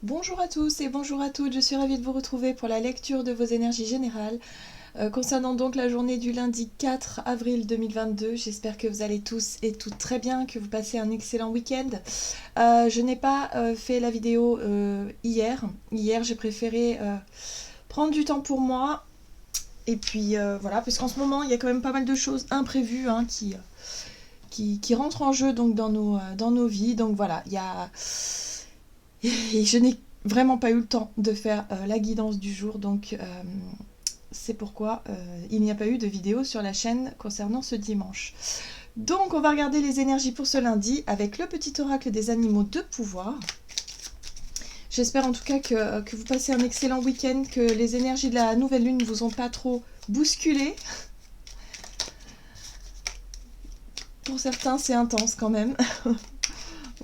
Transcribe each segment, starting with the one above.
Bonjour à tous et bonjour à toutes, je suis ravie de vous retrouver pour la lecture de vos énergies générales concernant donc la journée du lundi 4 avril 2022. J'espère que vous allez tous et toutes très bien, que vous passez un excellent week-end. Je n'ai pas fait la vidéo hier. Hier, j'ai préféré prendre du temps pour moi. Et puis voilà, parce qu'en ce moment, il y a quand même pas mal de choses imprévues qui rentrent en jeu donc, dans nos vies. Donc voilà, il y a... Et je n'ai vraiment pas eu le temps de faire la guidance du jour, donc c'est pourquoi il n'y a pas eu de vidéo sur la chaîne concernant ce dimanche. Donc on va regarder les énergies pour ce lundi avec le petit oracle des animaux de pouvoir. J'espère en tout cas que vous passez un excellent week-end, que les énergies de la nouvelle lune ne vous ont pas trop bousculé. Pour certains, c'est intense quand même.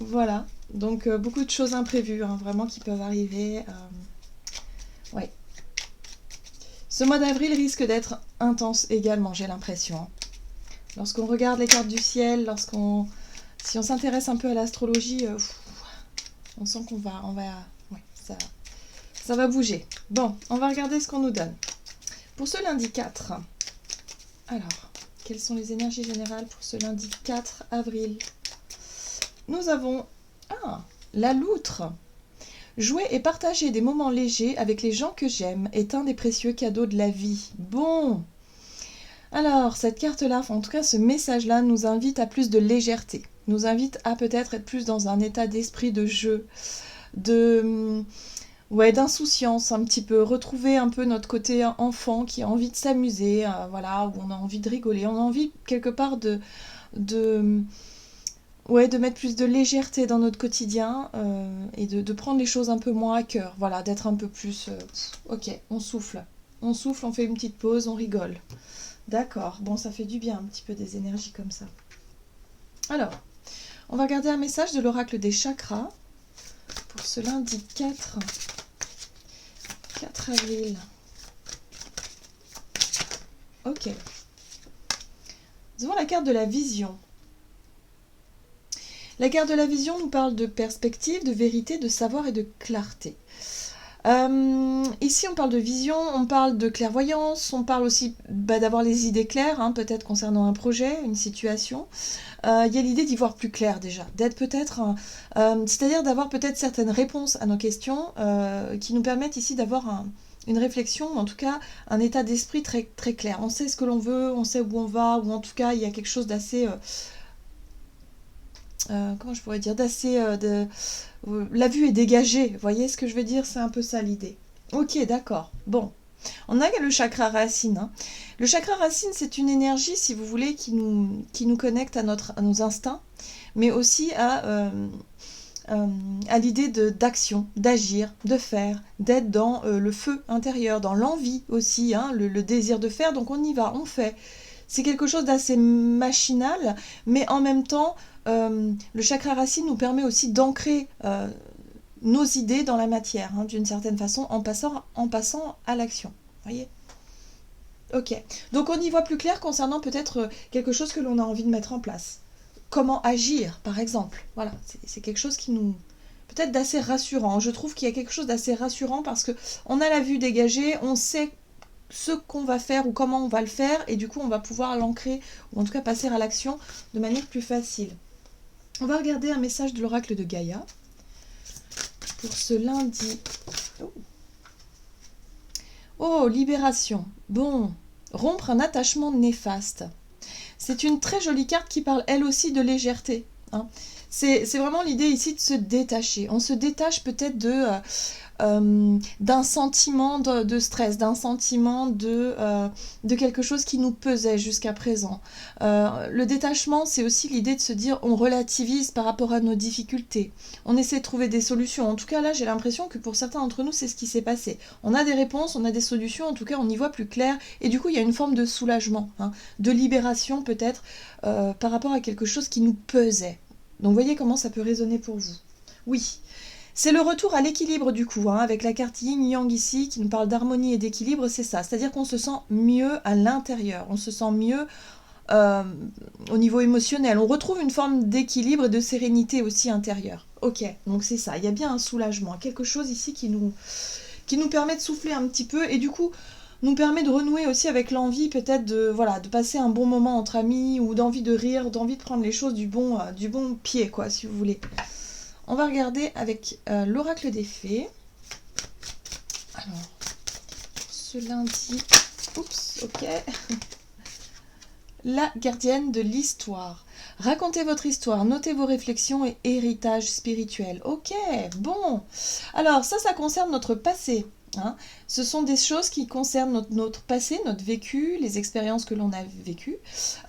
Voilà. Donc beaucoup de choses imprévues, hein, vraiment, qui peuvent arriver. Ouais. Ce mois d'avril risque d'être intense également, j'ai l'impression. Lorsqu'on regarde les cartes du ciel, si on s'intéresse un peu à l'astrologie, on sent ouais, ça va bouger. Bon, on va regarder ce qu'on nous donne. Pour ce lundi 4, alors, quelles sont les énergies générales pour ce lundi 4 avril? Nous avons la loutre. Jouer et partager des moments légers avec les gens que j'aime est un des précieux cadeaux de la vie. Bon. Alors, cette carte-là, en tout cas ce message-là, nous invite à plus de légèreté. Nous invite à peut-être être plus dans un état d'esprit de jeu, d'insouciance un petit peu, retrouver un peu notre côté enfant qui a envie de s'amuser, voilà, où on a envie de rigoler, on a envie quelque part de mettre plus de légèreté dans notre quotidien et de prendre les choses un peu moins à cœur. Voilà, d'être un peu plus... ok, on souffle. On souffle, on fait une petite pause, on rigole. D'accord, bon, ça fait du bien un petit peu des énergies comme ça. Alors, on va regarder un message de l'oracle des chakras pour ce lundi 4 avril. Ok. Nous avons la carte de la vision. La carte de la vision nous parle de perspective, de vérité, de savoir et de clarté. Ici, on parle de vision, on parle de clairvoyance, on parle aussi d'avoir les idées claires, hein, peut-être concernant un projet, une situation. Il y a l'idée d'y voir plus clair déjà, d'être peut-être, c'est-à-dire d'avoir peut-être certaines réponses à nos questions qui nous permettent ici d'avoir une réflexion, ou en tout cas un état d'esprit très, très clair. On sait ce que l'on veut, on sait où on va, ou en tout cas il y a quelque chose d'assez... comment je pourrais dire, d'assez... la vue est dégagée, vous voyez ce que je veux dire? C'est un peu ça l'idée. Ok, d'accord. Bon, on a le chakra racine. Hein. Le chakra racine, c'est une énergie, si vous voulez, qui nous connecte à nos instincts, mais aussi à l'idée d'action, d'agir, de faire, d'être dans le feu intérieur, dans l'envie aussi, hein, le désir de faire. Donc on y va, on fait. C'est quelque chose d'assez machinal, mais en même temps, le chakra racine nous permet aussi d'ancrer nos idées dans la matière, hein, d'une certaine façon, en passant à l'action. Voyez ? Ok. Donc on y voit plus clair concernant peut-être quelque chose que l'on a envie de mettre en place. Comment agir, par exemple. Voilà, c'est quelque chose qui nous... peut-être d'assez rassurant. Je trouve qu'il y a quelque chose d'assez rassurant parce qu'on a la vue dégagée, on sait ce qu'on va faire ou comment on va le faire, et du coup on va pouvoir l'ancrer, ou en tout cas passer à l'action de manière plus facile. On va regarder un message de l'oracle de Gaïa pour ce lundi. Oh, libération. Bon, rompre un attachement néfaste. C'est une très jolie carte qui parle elle aussi de légèreté. Hein. C'est vraiment l'idée ici de se détacher. On se détache peut-être d'un sentiment de stress, d'un sentiment de quelque chose qui nous pesait jusqu'à présent. Le détachement, c'est aussi l'idée de se dire on relativise par rapport à nos difficultés. On essaie de trouver des solutions. En tout cas, là, j'ai l'impression que pour certains d'entre nous, c'est ce qui s'est passé. On a des réponses, on a des solutions, en tout cas, on y voit plus clair. Et du coup, il y a une forme de soulagement, hein, de libération peut-être par rapport à quelque chose qui nous pesait. Donc, voyez comment ça peut résonner pour vous. Oui. C'est le retour à l'équilibre du coup, hein, avec la carte yin-yang ici qui nous parle d'harmonie et d'équilibre, c'est ça. C'est-à-dire qu'on se sent mieux à l'intérieur, on se sent mieux euh, au niveau émotionnel. On retrouve une forme d'équilibre et de sérénité aussi intérieure. Ok, donc c'est ça, il y a bien un soulagement, quelque chose ici qui nous permet de souffler un petit peu et du coup nous permet de renouer aussi avec l'envie peut-être de, voilà, de passer un bon moment entre amis ou d'envie de rire, d'envie de prendre les choses du bon pied, quoi, si vous voulez. On va regarder avec l'oracle des fées. Alors, ce lundi... Oups, ok. La gardienne de l'histoire. Racontez votre histoire, notez vos réflexions et héritage spirituel. Ok, bon. Alors, ça concerne notre passé. Hein. Ce sont des choses qui concernent notre passé, notre vécu, les expériences que l'on a vécues,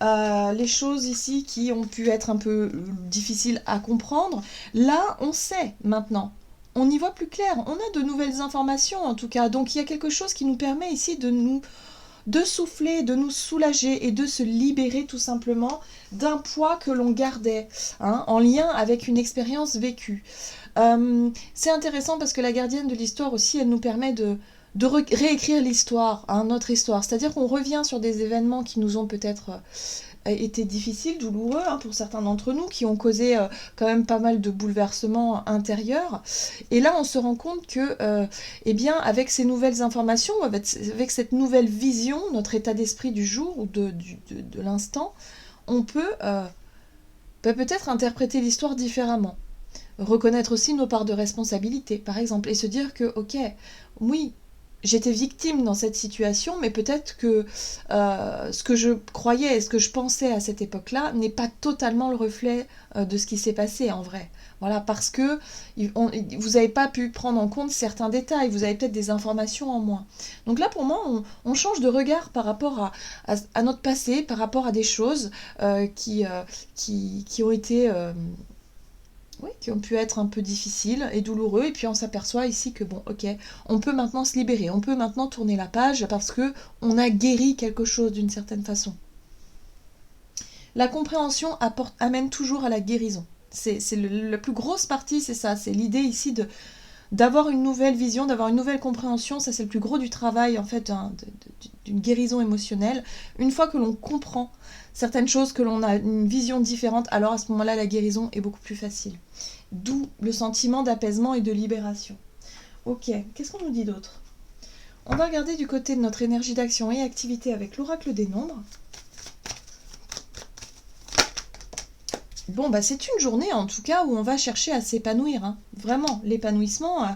les choses ici qui ont pu être un peu difficiles à comprendre. Là, on sait maintenant. On y voit plus clair. On a de nouvelles informations en tout cas. Donc, il y a quelque chose qui nous permet ici de souffler, de nous soulager et de se libérer tout simplement d'un poids que l'on gardait, hein, en lien avec une expérience vécue. C'est intéressant parce que la gardienne de l'histoire aussi, elle nous permet de réécrire l'histoire, hein, notre histoire. C'est-à-dire qu'on revient sur des événements qui nous ont peut-être été difficiles, douloureux, hein, pour certains d'entre nous, qui ont causé quand même pas mal de bouleversements intérieurs. Et là, on se rend compte que, eh bien, avec ces nouvelles informations, avec cette nouvelle vision, notre état d'esprit du jour ou de l'instant, on peut peut-être interpréter l'histoire différemment. Reconnaître aussi nos parts de responsabilité, par exemple, et se dire que, ok, oui, j'étais victime dans cette situation, mais peut-être que ce que je croyais, ce que je pensais à cette époque-là n'est pas totalement le reflet de ce qui s'est passé en vrai. Voilà, parce que vous n'avez pas pu prendre en compte certains détails, vous avez peut-être des informations en moins. Donc là, pour moi, on change de regard par rapport à notre passé, par rapport à des choses qui ont été... oui, qui ont pu être un peu difficiles et douloureux, et puis on s'aperçoit ici que bon, ok, on peut maintenant se libérer, on peut maintenant tourner la page parce que on a guéri quelque chose d'une certaine façon. La compréhension amène toujours à la guérison. C'est la plus grosse partie, c'est ça, c'est l'idée ici d'avoir une nouvelle vision, d'avoir une nouvelle compréhension, ça c'est le plus gros du travail en fait d'une guérison émotionnelle. Une fois que l'on comprend certaines choses, que l'on a une vision différente, alors à ce moment-là la guérison est beaucoup plus facile. D'où le sentiment d'apaisement et de libération. Ok, qu'est-ce qu'on nous dit d'autre? On va regarder du côté de notre énergie d'action et activité avec l'oracle des nombres. Bon, bah c'est une journée en tout cas où on va chercher à s'épanouir, hein. Vraiment, l'épanouissement,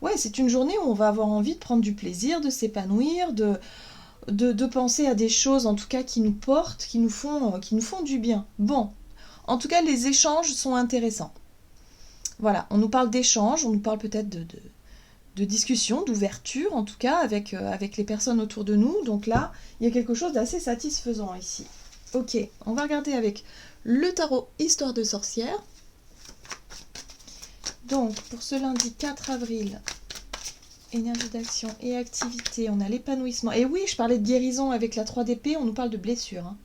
ouais, c'est une journée où on va avoir envie de prendre du plaisir, de s'épanouir, de penser à des choses en tout cas qui nous portent, qui nous font du bien. Bon, en tout cas les échanges sont intéressants. Voilà, on nous parle d'échanges, on nous parle peut-être de discussion, d'ouverture en tout cas avec les personnes autour de nous. Donc là, il y a quelque chose d'assez satisfaisant ici. Ok, on va regarder avec le tarot Histoire de sorcière. Donc, pour ce lundi 4 avril, énergie d'action et activité, on a l'épanouissement. Et oui, je parlais de guérison avec la 3 d'épée, on nous parle de blessure. Hein.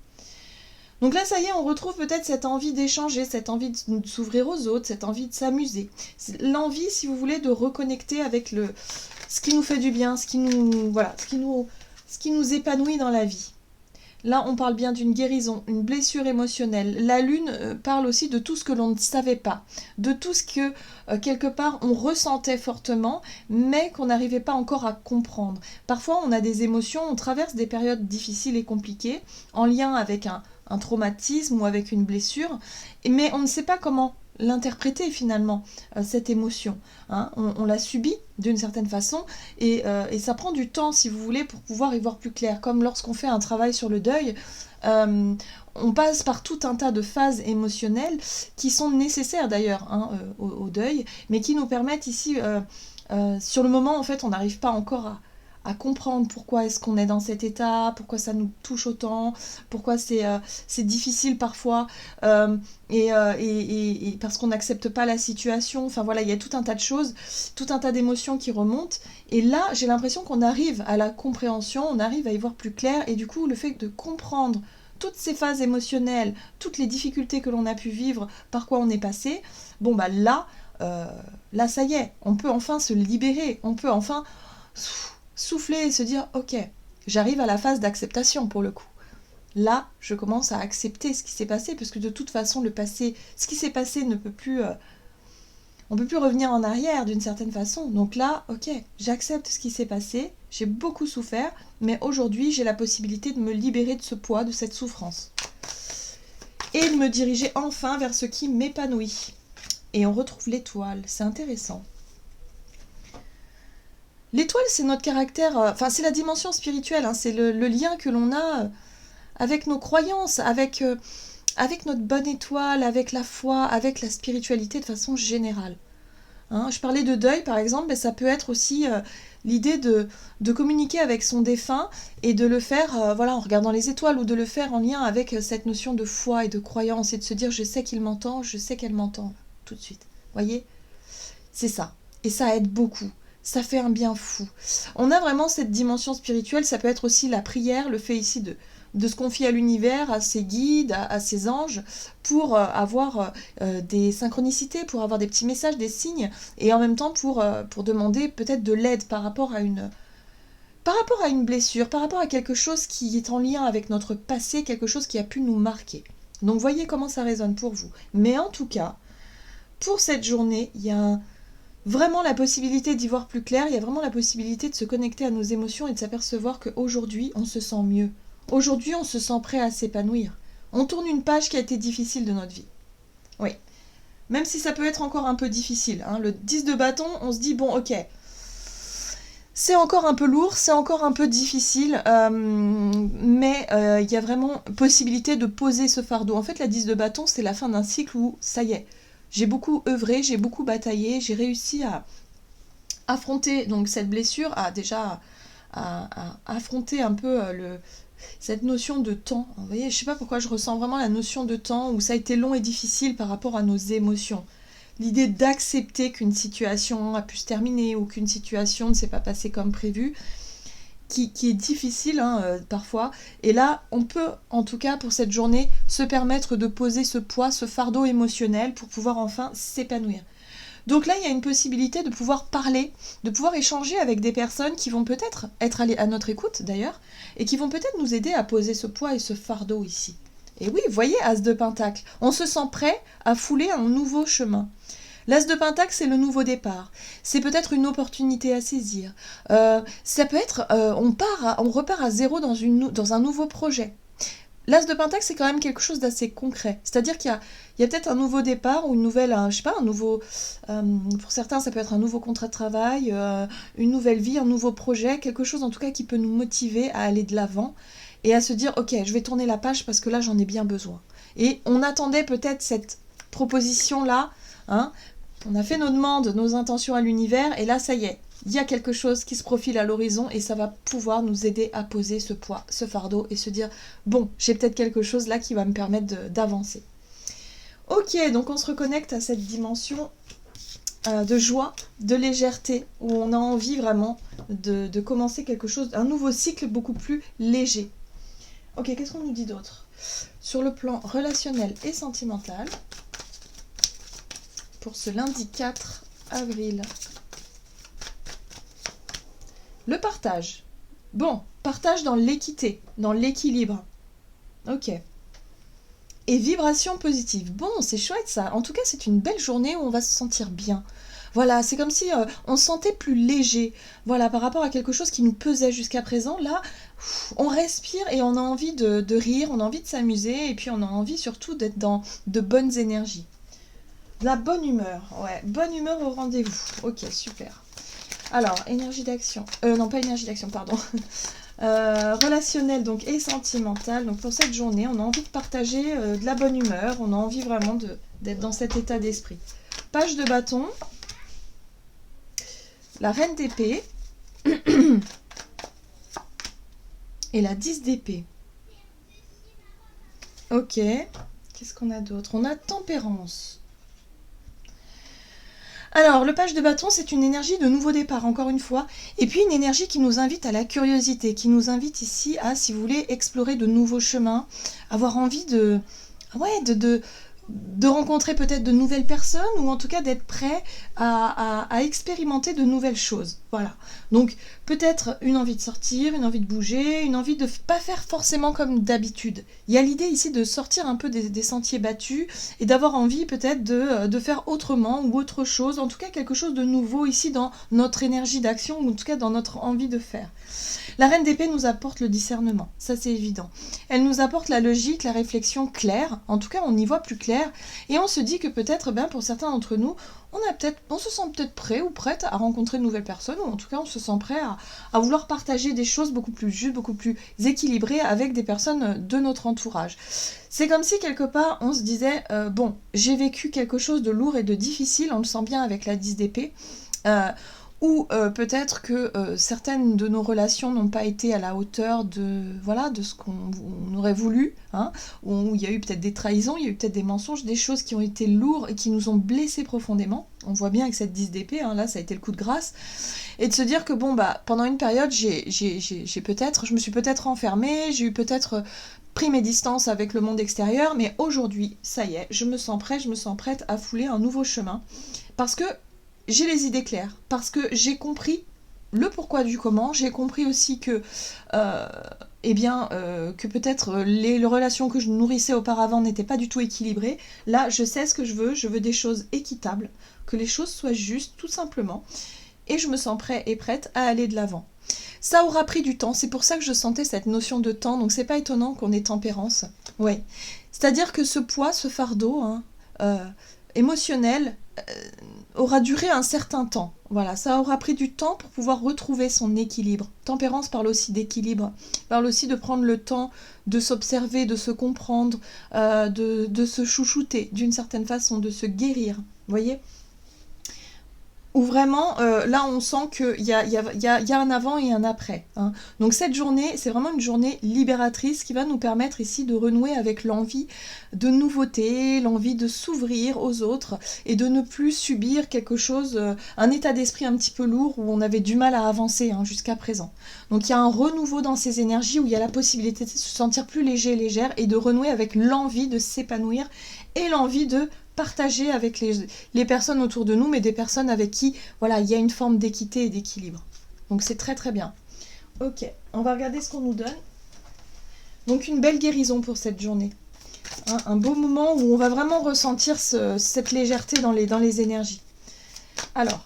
Donc là, ça y est, on retrouve peut-être cette envie d'échanger, cette envie de s'ouvrir aux autres, cette envie de s'amuser. L'envie, si vous voulez, de reconnecter avec ce qui nous fait du bien, ce qui nous épanouit dans la vie. Là, on parle bien d'une guérison, une blessure émotionnelle. La lune parle aussi de tout ce que l'on ne savait pas, de tout ce que, quelque part, on ressentait fortement, mais qu'on n'arrivait pas encore à comprendre. Parfois, on a des émotions, on traverse des périodes difficiles et compliquées, en lien avec un traumatisme ou avec une blessure, mais on ne sait pas comment l'interpréter finalement, cette émotion. Hein. On la subit d'une certaine façon et ça prend du temps, si vous voulez, pour pouvoir y voir plus clair. Comme lorsqu'on fait un travail sur le deuil, on passe par tout un tas de phases émotionnelles qui sont nécessaires d'ailleurs, hein, au deuil, mais qui nous permettent ici, sur le moment, en fait, on n'arrive pas encore à comprendre pourquoi est-ce qu'on est dans cet état, pourquoi ça nous touche autant, pourquoi c'est difficile parfois, et parce qu'on n'accepte pas la situation. Enfin voilà, il y a tout un tas de choses, tout un tas d'émotions qui remontent. Et là, j'ai l'impression qu'on arrive à la compréhension, on arrive à y voir plus clair. Et du coup, le fait de comprendre toutes ces phases émotionnelles, toutes les difficultés que l'on a pu vivre, par quoi on est passé, bon bah là, ça y est, on peut enfin se libérer, on peut enfin souffler et se dire ok, j'arrive à la phase d'acceptation pour le coup. là, je commence à accepter ce qui s'est passé, parce que de toute façon, le passé, ce qui s'est passé ne peut plus... on ne peut plus revenir en arrière d'une certaine façon. Donc là, ok, j'accepte ce qui s'est passé, j'ai beaucoup souffert, mais aujourd'hui, j'ai la possibilité de me libérer de ce poids, de cette souffrance. Et de me diriger enfin vers ce qui m'épanouit. Et on retrouve l'étoile, c'est intéressant. L'étoile, c'est notre caractère, enfin c'est la dimension spirituelle, hein, c'est le lien que l'on a avec nos croyances, avec notre bonne étoile, avec la foi, avec la spiritualité de façon générale. Hein, je parlais de deuil par exemple, mais ça peut être aussi l'idée de communiquer avec son défunt et de le faire voilà, en regardant les étoiles, ou de le faire en lien avec cette notion de foi et de croyance, et de se dire je sais qu'il m'entend, je sais qu'elle m'entend tout de suite. Voyez, c'est ça. Et ça aide beaucoup. Ça fait un bien fou. On a vraiment cette dimension spirituelle, ça peut être aussi la prière, le fait ici de se confier à l'univers, à ses guides, à ses anges, pour avoir des synchronicités, pour avoir des petits messages, des signes, et en même temps pour demander peut-être de l'aide par rapport à une blessure, par rapport à quelque chose qui est en lien avec notre passé, quelque chose qui a pu nous marquer. Donc voyez comment ça résonne pour vous. Mais en tout cas, pour cette journée, il y a vraiment la possibilité d'y voir plus clair, il y a vraiment la possibilité de se connecter à nos émotions et de s'apercevoir qu'aujourd'hui, on se sent mieux. Aujourd'hui, on se sent prêt à s'épanouir. On tourne une page qui a été difficile de notre vie. Oui. Même si ça peut être encore un peu difficile. Hein. Le 10 de bâton, on se dit, bon, ok, c'est encore un peu lourd, c'est encore un peu difficile, mais il y a vraiment possibilité de poser ce fardeau. En fait, la 10 de bâton, c'est la fin d'un cycle où, ça y est, j'ai beaucoup œuvré, j'ai beaucoup bataillé, j'ai réussi à affronter donc cette blessure, à affronter un peu cette notion de temps. Vous voyez, je ne sais pas pourquoi je ressens vraiment la notion de temps où ça a été long et difficile par rapport à nos émotions. L'idée d'accepter qu'une situation a pu se terminer ou qu'une situation ne s'est pas passée comme prévu, qui est difficile parfois. Et là, on peut, en tout cas pour cette journée, se permettre de poser ce poids, ce fardeau émotionnel pour pouvoir enfin s'épanouir. Donc là, il y a une possibilité de pouvoir parler, de pouvoir échanger avec des personnes qui vont peut-être être à notre écoute d'ailleurs, et qui vont peut-être nous aider à poser ce poids et ce fardeau ici. Et oui, vous voyez, As de Pentacle, on se sent prêt à fouler un nouveau chemin. L'As de Pentacle, c'est le nouveau départ. C'est peut-être une opportunité à saisir. Ça peut être, on repart à zéro dans un nouveau projet. L'As de Pentacle, c'est quand même quelque chose d'assez concret. C'est-à-dire qu'il y a peut-être un nouveau départ ou une nouvelle, je sais pas, un nouveau... pour certains, ça peut être un nouveau contrat de travail, une nouvelle vie, un nouveau projet, quelque chose en tout cas qui peut nous motiver à aller de l'avant et à se dire, ok, je vais tourner la page parce que là, j'en ai bien besoin. Et on attendait peut-être cette proposition-là, hein. On a fait nos demandes, nos intentions à l'univers, et là, ça y est, il y a quelque chose qui se profile à l'horizon, et ça va pouvoir nous aider à poser ce poids, ce fardeau, et se dire, bon, j'ai peut-être quelque chose là qui va me permettre d'avancer. Ok, donc on se reconnecte à cette dimension de joie, de légèreté, où on a envie vraiment de commencer quelque chose, un nouveau cycle beaucoup plus léger. Ok, qu'est-ce qu'on nous dit d'autre ? Sur le plan relationnel et sentimental, pour ce lundi 4 avril. Le partage. Bon, partage dans l'équité, dans l'équilibre. Ok. Et vibration positive. Bon, c'est chouette ça. En tout cas, c'est une belle journée où on va se sentir bien. Voilà, c'est comme si on se sentait plus léger. Voilà, par rapport à quelque chose qui nous pesait jusqu'à présent. Là, on respire et on a envie de rire, on a envie de s'amuser, et puis on a envie surtout d'être dans de bonnes énergies. La bonne humeur, ouais, bonne humeur au rendez-vous. Ok, super. Alors, énergie d'action. Non, pas énergie d'action, pardon. Relationnel donc et sentimental. Donc pour cette journée, on a envie de partager de la bonne humeur. On a envie vraiment d'être dans cet état d'esprit. Page de bâton. La reine d'épée. Et la 10 d'épée. Ok. Qu'est-ce qu'on a d'autre ? On a tempérance. Alors, le page de bâton, c'est une énergie de nouveau départ, encore une fois, et puis une énergie qui nous invite à la curiosité, qui nous invite ici à, si vous voulez, explorer de nouveaux chemins, avoir envie de rencontrer peut-être de nouvelles personnes ou en tout cas d'être prêt à expérimenter de nouvelles choses. Voilà. Donc peut-être une envie de sortir, une envie de bouger, une envie de pas faire forcément comme d'habitude. Il y a l'idée ici de sortir un peu des sentiers battus et d'avoir envie peut-être de faire autrement ou autre chose, en tout cas quelque chose de nouveau ici dans notre énergie d'action ou en tout cas dans notre envie de faire. La reine d'épée nous apporte le discernement, ça c'est évident. Elle nous apporte la logique, la réflexion claire, en tout cas on y voit plus clair, et on se dit que peut-être pour certains d'entre nous, on se sent peut-être prêt ou prête à rencontrer de nouvelles personnes, ou en tout cas on se sent prêt à vouloir partager des choses beaucoup plus justes, beaucoup plus équilibrées avec des personnes de notre entourage. C'est comme si quelque part on se disait, bon, j'ai vécu quelque chose de lourd et de difficile, on le sent bien avec la 10 d'épée, ou peut-être que certaines de nos relations n'ont pas été à la hauteur de ce qu'on aurait voulu, hein, où il y a eu peut-être des trahisons, il y a eu peut-être des mensonges, des choses qui ont été lourdes et qui nous ont blessés profondément. On voit bien avec cette 10 d'épée, hein, là ça a été le coup de grâce, et de se dire que bon pendant une période je me suis peut-être enfermée, j'ai eu peut-être pris mes distances avec le monde extérieur, mais aujourd'hui, ça y est, je me sens prête à fouler un nouveau chemin, parce que j'ai les idées claires, parce que j'ai compris le pourquoi du comment, j'ai compris aussi que, que peut-être les relations que je nourrissais auparavant n'étaient pas du tout équilibrées. Là, je sais ce que je veux des choses équitables, que les choses soient justes, tout simplement, et je me sens prête à aller de l'avant. Ça aura pris du temps, c'est pour ça que je sentais cette notion de temps, donc c'est pas étonnant qu'on ait tempérance. Ouais. C'est-à-dire que ce poids, ce fardeau, émotionnel, aura duré un certain temps. Voilà, ça aura pris du temps pour pouvoir retrouver son équilibre. Tempérance parle aussi d'équilibre, parle aussi de prendre le temps de s'observer, de se comprendre, de se chouchouter d'une certaine façon, de se guérir. Vous voyez ? Où vraiment, là on sent qu'il y a un avant et un après. Hein. Donc cette journée, c'est vraiment une journée libératrice qui va nous permettre ici de renouer avec l'envie de nouveauté, l'envie de s'ouvrir aux autres et de ne plus subir quelque chose, un état d'esprit un petit peu lourd où on avait du mal à avancer jusqu'à présent. Donc il y a un renouveau dans ces énergies où il y a la possibilité de se sentir plus léger, légère et de renouer avec l'envie de s'épanouir et l'envie de partager avec les personnes autour de nous, mais des personnes avec qui, voilà, il y a une forme d'équité et d'équilibre. Donc c'est très très bien. Ok, on va regarder ce qu'on nous donne. Donc une belle guérison pour cette journée. Hein, un beau moment où on va vraiment ressentir cette légèreté dans les énergies. Alors,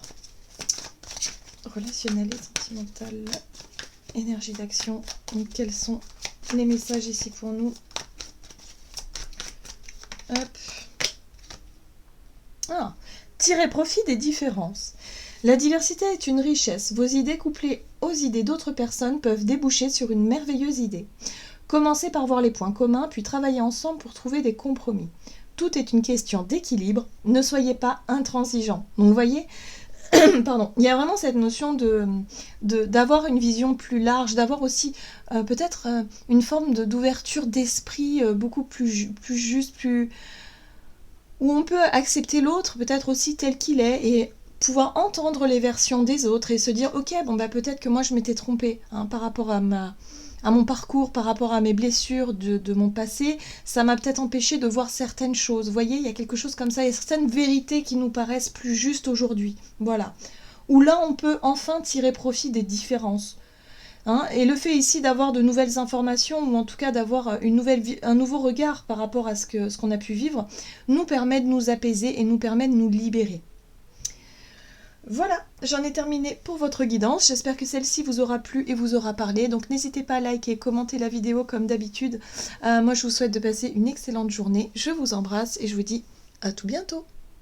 relationnel et sentimental, énergie d'action. Donc quels sont les messages ici pour nous? Hop. Tirez profit des différences. La diversité est une richesse. Vos idées couplées aux idées d'autres personnes peuvent déboucher sur une merveilleuse idée. Commencez par voir les points communs, puis travaillez ensemble pour trouver des compromis. Tout est une question d'équilibre. Ne soyez pas intransigeants. Donc vous voyez, pardon, il y a vraiment cette notion d'avoir une vision plus large, d'avoir aussi peut-être une forme d'ouverture d'esprit beaucoup plus juste, où on peut accepter l'autre peut-être aussi tel qu'il est et pouvoir entendre les versions des autres et se dire ok, peut-être que moi je m'étais trompée par rapport à mon parcours, par rapport à mes blessures de mon passé, ça m'a peut-être empêché de voir certaines choses. Vous voyez, il y a quelque chose comme ça, il y a certaines vérités qui nous paraissent plus justes aujourd'hui. Voilà. Où là on peut enfin tirer profit des différences. Et le fait ici d'avoir de nouvelles informations, ou en tout cas d'avoir un nouveau regard par rapport à ce qu'on a pu vivre, nous permet de nous apaiser et nous permet de nous libérer. Voilà, j'en ai terminé pour votre guidance. J'espère que celle-ci vous aura plu et vous aura parlé. Donc n'hésitez pas à liker, commenter la vidéo comme d'habitude. Moi je vous souhaite de passer une excellente journée. Je vous embrasse et je vous dis à tout bientôt.